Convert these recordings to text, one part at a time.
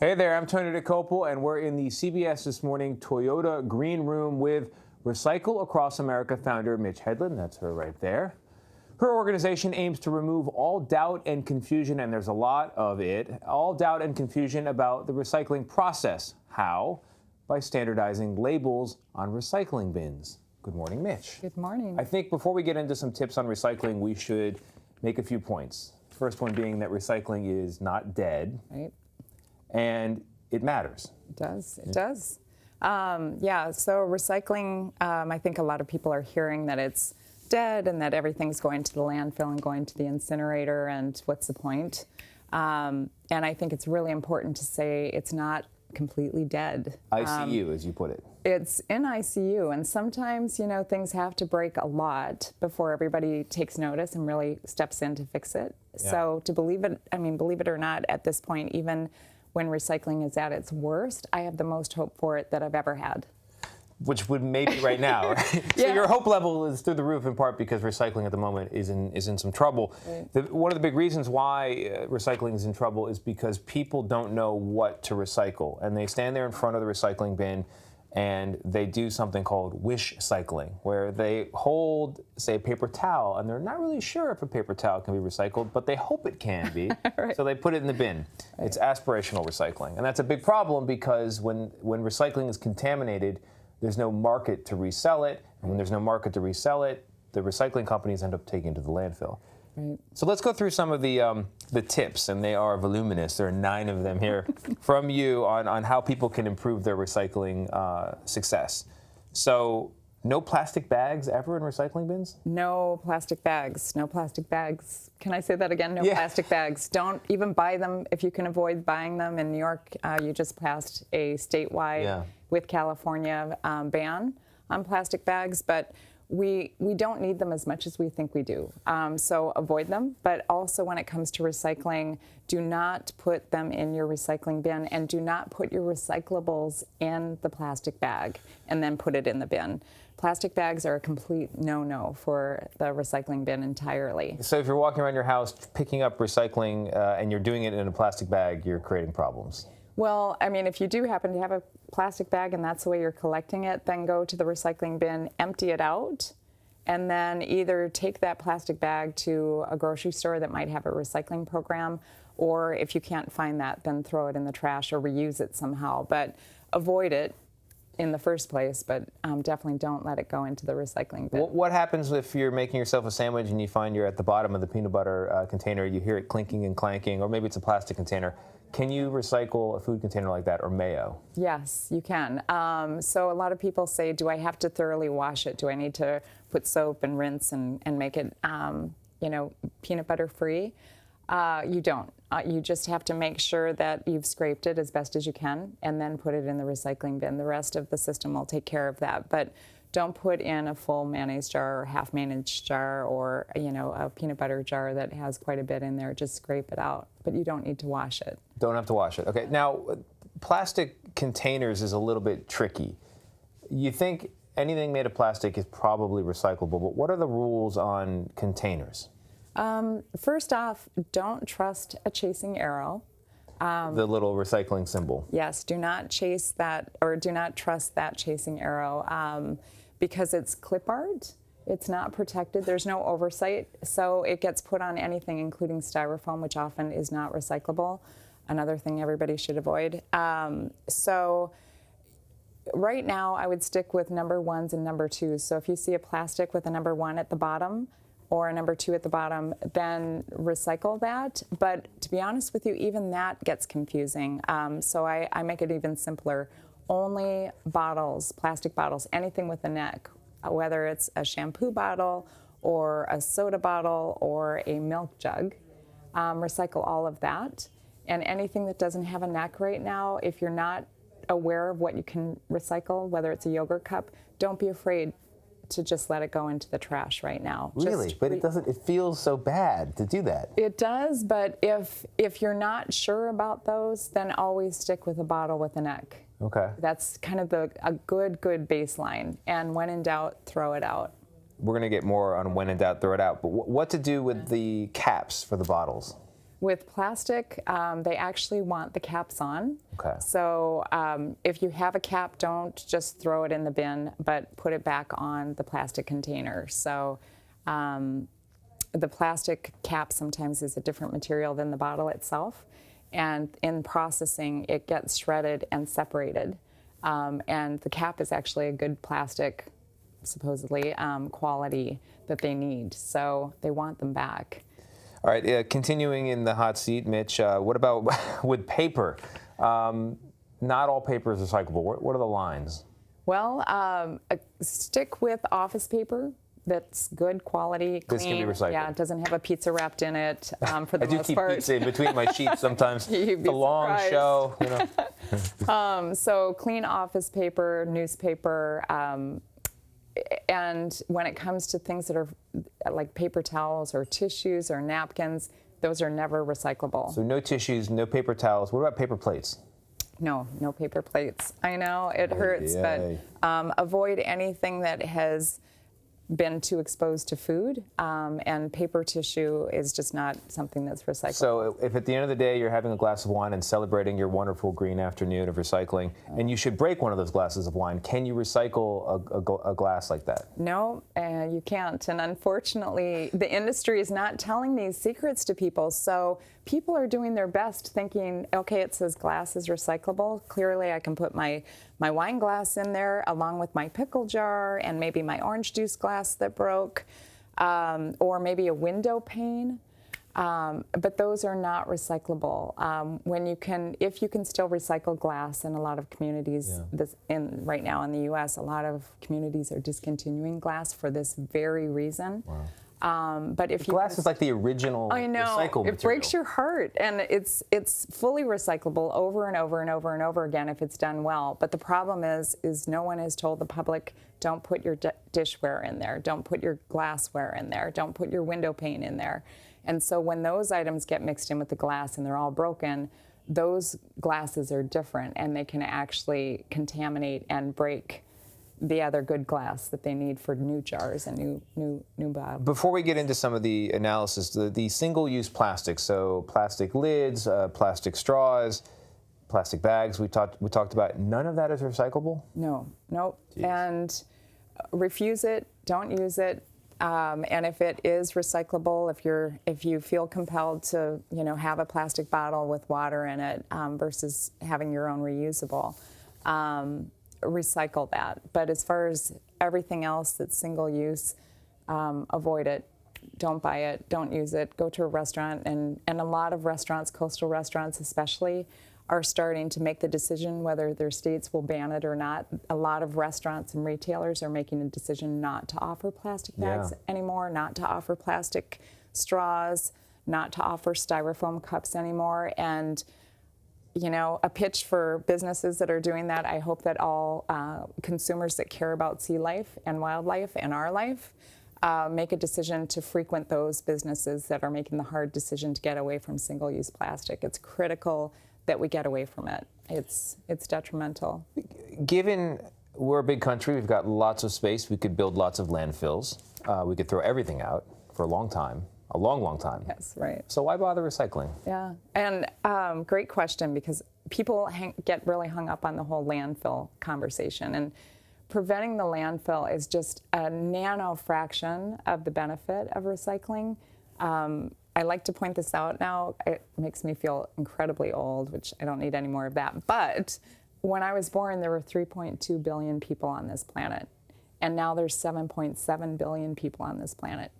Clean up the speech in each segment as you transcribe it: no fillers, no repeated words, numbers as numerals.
Hey there, I'm Tony Dokoupil, and we're in the CBS This Morning Toyota Green Room with Recycle Across America founder Mitch Hedlund. That's her right there. Her organization aims to remove all doubt and confusion, and there's a lot of it, all doubt and confusion about the recycling process. How? By standardizing labels on recycling bins. Good morning, Mitch. Good morning. I think before we get into some tips on recycling, we should make a few points. First one being that recycling is not dead. Right. And it matters. It does. It does. So recycling, I think a lot of people are hearing that it's dead and that everything's going to the landfill and going to the incinerator, and what's the point? And I think it's really important to say it's not completely dead. ICU, as you put it. It's in ICU, and sometimes, things have to break a lot before everybody takes notice and really steps in to fix it. Yeah. So to believe it or not, at this point, even when recycling is at its worst, I have the most hope for it that I've ever had. Which would maybe right now, right? Yeah. So your hope level is through the roof in part because recycling at the moment is in some trouble. Right. One of the big reasons why recycling is in trouble is because people don't know what to recycle. And they stand there in front of the recycling bin and they do something called wish cycling, where they hold, say, a paper towel, and they're not really sure if a paper towel can be recycled, but they hope it can be, Right. so they put it in the bin. Right. It's aspirational recycling. And that's a big problem because when recycling is contaminated, there's no market to resell it, and when there's no market to resell it, the recycling companies end up taking it to the landfill. Right. So let's go through some of the tips, and they are voluminous. There are 9 of them here from you on how people can improve their recycling success. So no plastic bags ever in recycling bins? No plastic bags. No plastic bags. Can I say that again? No Yeah. plastic bags. Don't even buy them if you can avoid buying them. In New York, you just passed a statewide with California ban on plastic bags, but we don't need them as much as we think we do. So avoid them, but also when it comes to recycling, do not put them in your recycling bin, and do not put your recyclables in the plastic bag and then put it in the bin. Plastic bags are a complete no-no for the recycling bin entirely. So if you're walking around your house picking up recycling and you're doing it in a plastic bag, you're creating problems. Well, if you do happen to have a plastic bag and that's the way you're collecting it, then go to the recycling bin, empty it out, and then either take that plastic bag to a grocery store that might have a recycling program, or if you can't find that, then throw it in the trash or reuse it somehow. But avoid it in the first place, but definitely don't let it go into the recycling bin. What happens if you're making yourself a sandwich and you find you're at the bottom of the peanut butter container, you hear it clinking and clanking, or maybe it's a plastic container? Can you recycle a food container like that, or mayo? Yes, you can. So a lot of people say, do I have to thoroughly wash it? Do I need to put soap and rinse and make it peanut butter free? You don't. You just have to make sure that you've scraped it as best as you can and then put it in the recycling bin. The rest of the system will take care of that. But don't put in a full mayonnaise jar or half mayonnaise jar or a peanut butter jar that has quite a bit in there. Just scrape it out. But you don't need to wash it. Don't have to wash it. Okay. Now, plastic containers is a little bit tricky. You think anything made of plastic is probably recyclable, but what are the rules on containers? First off, don't trust a chasing arrow. The little recycling symbol. Yes, do not chase that, or do not trust that chasing arrow because it's clip art. It's not protected. There's no oversight, so it gets put on anything, including styrofoam, which often is not recyclable. Another thing everybody should avoid. So right now, I would stick with number 1s and number 2s. So if you see a plastic with a number 1 at the bottom or a number 2 at the bottom, then recycle that. But to be honest with you, even that gets confusing. So I make it even simpler. Only bottles, plastic bottles, anything with a neck, whether it's a shampoo bottle or a soda bottle or a milk jug, recycle all of that. And anything that doesn't have a neck right now, if you're not aware of what you can recycle, whether it's a yogurt cup, don't be afraid to just let it go into the trash right now. Really? But it feels so bad to do that. It does, but if you're not sure about those, then always stick with a bottle with a neck. Okay. That's kind of a good baseline. And when in doubt, throw it out. We're going to get more on when in doubt, throw it out. But what to do with the caps for the bottles? With plastic, they actually want the caps on. Okay. So if you have a cap, don't just throw it in the bin, but put it back on the plastic container. So the plastic cap sometimes is a different material than the bottle itself. And in processing, it gets shredded and separated. And the cap is actually a good plastic, supposedly, quality that they need. So they want them back. All right, continuing in the hot seat, Mitch, what about with paper? Not all paper is recyclable. What are the lines? Well, stick with office paper. That's good quality, clean. This can be recycled. Yeah, it doesn't have a pizza wrapped in it for the I do most keep part. pizza in between my sheets sometimes. You'd be The long surprised. show, you know. So clean office paper, newspaper, and when it comes to things that are like paper towels or tissues or napkins, those are never recyclable. So no tissues, no paper towels. What about paper plates? No paper plates. I know it hurts, Yay. but avoid anything that has been too exposed to food, and paper tissue is just not something that's recyclable. So if at the end of the day you're having a glass of wine and celebrating your wonderful green afternoon of recycling, and you should break one of those glasses of wine, can you recycle a glass like that? No, you can't. And unfortunately, the industry is not telling these secrets to people. So people are doing their best thinking, okay, it says glass is recyclable. Clearly, I can put my wine glass in there along with my pickle jar and maybe my orange juice glass that broke, or maybe a window pane. But those are not recyclable. If you can still recycle glass in a lot of communities, right now in the U.S., a lot of communities are discontinuing glass for this very reason. Wow. But if Glass is like the original I know, recycled material. it breaks your heart, and it's fully recyclable over and over and over and over again if it's done well. But the problem is no one has told the public, don't put your dishware in there, don't put your glassware in there, don't put your window pane in there. And so when those items get mixed in with the glass and they're all broken, those glasses are different, and they can actually contaminate and break the other good glass that they need for new jars and new bottles. Before we get into some of the analysis, the single-use plastics, so plastic lids, plastic straws, plastic bags we talked about, none of that is recyclable? No, nope. Jeez. And refuse it, don't use it. And if it is recyclable, if you feel compelled to have a plastic bottle with water in it versus having your own reusable, recycle that. But as far as everything else that's single use, avoid it. Don't buy it. Don't use it. Go to a restaurant, and a lot of restaurants, coastal restaurants especially, are starting to make the decision whether their states will ban it or not. A lot of restaurants and retailers are making a decision not to offer plastic bags anymore, not to offer plastic straws, not to offer styrofoam cups anymore. And a pitch for businesses that are doing that. I hope that all consumers that care about sea life and wildlife and our life make a decision to frequent those businesses that are making the hard decision to get away from single-use plastic. It's critical that we get away from it. It's detrimental. Given we're a big country, we've got lots of space, we could build lots of landfills. We could throw everything out for a long time. A long, long time. Yes, right. So why bother recycling? Yeah, and great question, because people get really hung up on the whole landfill conversation, and preventing the landfill is just a nano fraction of the benefit of recycling. I like to point this out now. It makes me feel incredibly old, which I don't need any more of that. But when I was born, there were 3.2 billion people on this planet, and now there's 7.7 billion people on this planet.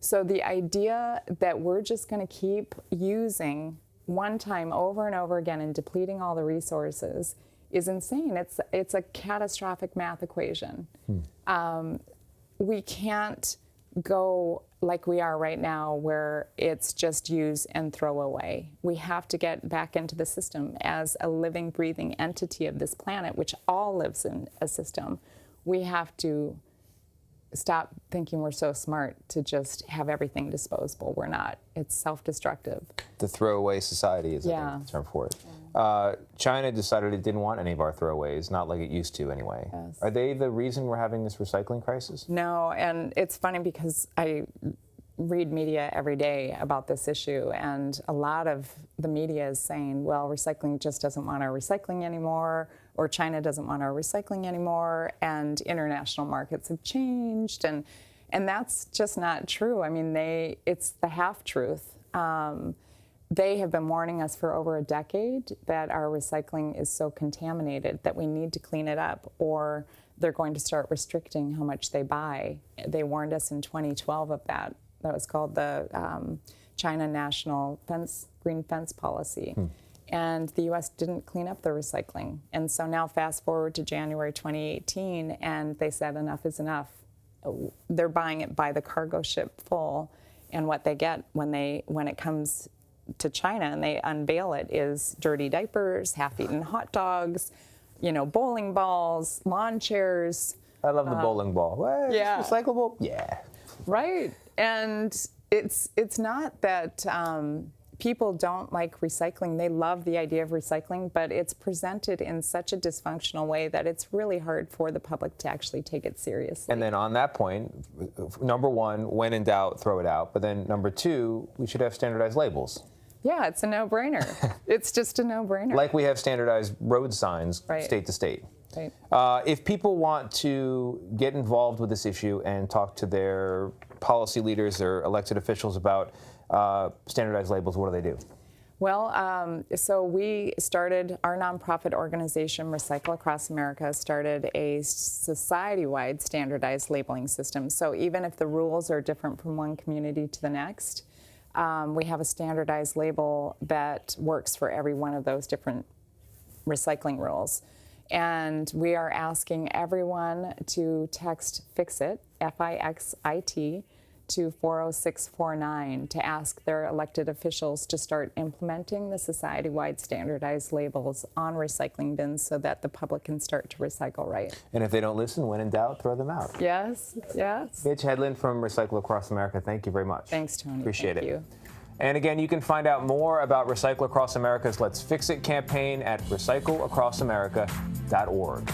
So the idea that we're just going to keep using one time over and over again and depleting all the resources is insane. It's a catastrophic math equation. We can't go like we are right now, where it's just use and throw away. We have to get back into the system as a living, breathing entity of this planet, which all lives in a system. We have to stop thinking we're so smart to just have everything disposable. We're not. It's self-destructive. The throwaway society is the term for it. China decided it didn't want any of our throwaways, not like it used to anyway. Yes. Are they the reason we're having this recycling crisis? No, and it's funny because I read media every day about this issue, and a lot of the media is saying, well, recycling just doesn't want our recycling anymore, or China doesn't want our recycling anymore, and international markets have changed, and that's just not true. I mean, it's the half-truth. They have been warning us for over a decade that our recycling is so contaminated that we need to clean it up, or they're going to start restricting how much they buy. They warned us in 2012 of that. That was called the China National Green Fence Policy. And the U.S. didn't clean up the recycling. And so now fast forward to January 2018, and they said enough is enough. They're buying it by the cargo ship full, and what they get when it comes to China and they unveil it is dirty diapers, half-eaten hot dogs, bowling balls, lawn chairs. I love the bowling ball. What? Yeah. It's recyclable? Yeah. Right. And it's not that people don't like recycling. They love the idea of recycling, but it's presented in such a dysfunctional way that it's really hard for the public to actually take it seriously. And then on that point, number one, when in doubt, throw it out. But then number two, we should have standardized labels. Yeah, it's a no-brainer. It's just a no-brainer. Like we have standardized road signs Right. state to state. Right. If people want to get involved with this issue and talk to their policy leaders or elected officials about standardized labels, what do they do? Well, so we started, our nonprofit organization, Recycle Across America, started a society-wide standardized labeling system. So even if the rules are different from one community to the next, we have a standardized label that works for every one of those different recycling rules. And we are asking everyone to text FIXIT, F-I-X-I-T, to 40649 to ask their elected officials to start implementing the society-wide standardized labels on recycling bins so that the public can start to recycle right. And if they don't listen, when in doubt, throw them out. Yes, yes. Mitch Hedlund from Recycle Across America, thank you very much. Thanks, Tony. Appreciate Thank it. you. And again, you can find out more about Recycle Across America's Let's Fix It campaign at recycleacrossamerica.org.